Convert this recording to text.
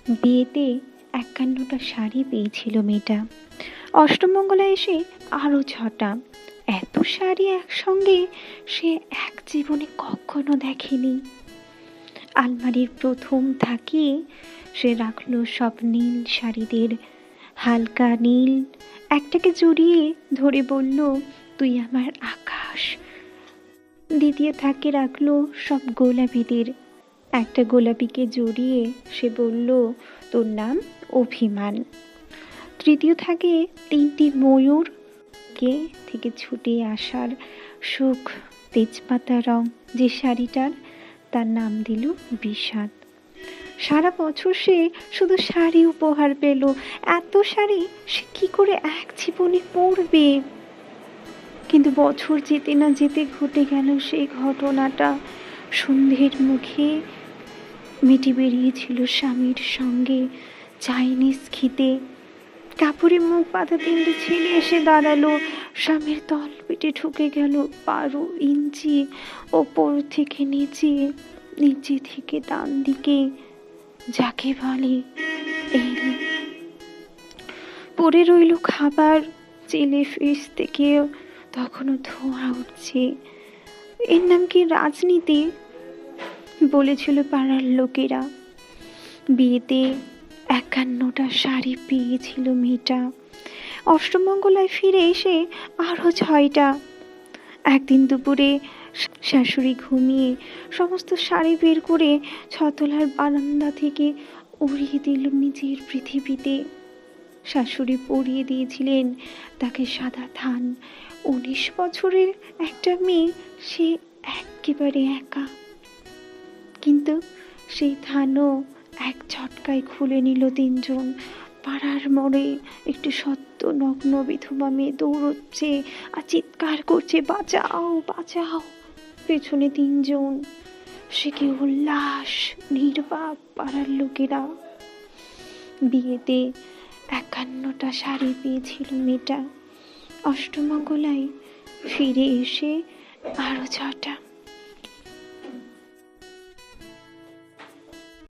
বিয়েতে ৫১টা শাড়ি পেয়েছিল মেয়েটা। অষ্টমঙ্গলায় এসে আরও ৬টা। এত শাড়ি একসঙ্গে সে এক জীবনে কখনো দেখেনি। আলমারির প্রথম তাকিয়ে সে রাখলো সব নীল শাড়িদের, হালকা নীল। একটাকে জড়িয়ে ধরে বলল, তুই আমার আকাশ। দ্বিতীয় থাকে রাখলো সব গোলাপিদের। একটা গোলাপিকে জড়িয়ে সে বলল, তোর নাম অভিমান। তৃতীয় থাকে ৩টি ময়ূর কে থেকে ছুটে আসার সুখ তেজপাতা রং যে শাড়িটার, তার নাম দিল বিষাদ। সারা বছর সে শুধু শাড়ি উপহার পেল। এত শাড়ি সে কি করে এক জীবনে পরবে? কিন্তু বছর যেতে না যেতে ঘটে গেল সেই ঘটনাটা। সন্ধ্যের মুখে মেয়েটি বেরিয়েছিল স্বামীর সঙ্গে চাইনিজ খেতে। কাপড়ে মুখ বাঁধা ৩টে ছেলে এসে দাঁড়ালো। স্বামীর তল পেটে ঢুকে গেল ১২ ইঞ্চি, ওপর থেকে নিচে, নিচে থেকে ডান দিকে, যাকে বলে এল। পড়ে রইল খাবার, জেলে ফিস থেকে তখনও ধোঁয়া উঠছে। এর নাম কি রাজনীতি বলেছিল পাড়ার লোকেরা। বিয়েতে ৫১টা শাড়ি পেয়েছিল মেয়েটা। অষ্টমঙ্গলায় ফিরে এসে আরও ৬টা। একদিন দুপুরে শাশুড়ি ঘুমিয়ে সমস্ত শাড়ি বের করে ৬তলার বারান্দা থেকে উড়িয়ে দিল নিজের পৃথিবীতে। শাশুড়ি পরিয়ে দিয়েছিলেন তাকে সাদা থান। ১৯ বছরের একটা মেয়ে, সে একেবারে একা। কিন্তু সেই থানও এক ঝটকায় খুলে নিল ৩জন। পাড়ার মোড়ে একটু সদ্য নগ্ন বিধবা মেয়ে দৌড়চ্ছে আর চিৎকার করছে, বাঁচাও বাঁচাও। পেছনে ৩জন। সে কি উল্লাস, নির্বাক পাড়ার লোকেরা। বিয়েতে ৫১টা শাড়ি পেয়েছিল মেয়েটা। অষ্টমঙ্গলায় ফিরে এসে আরও ৬টা।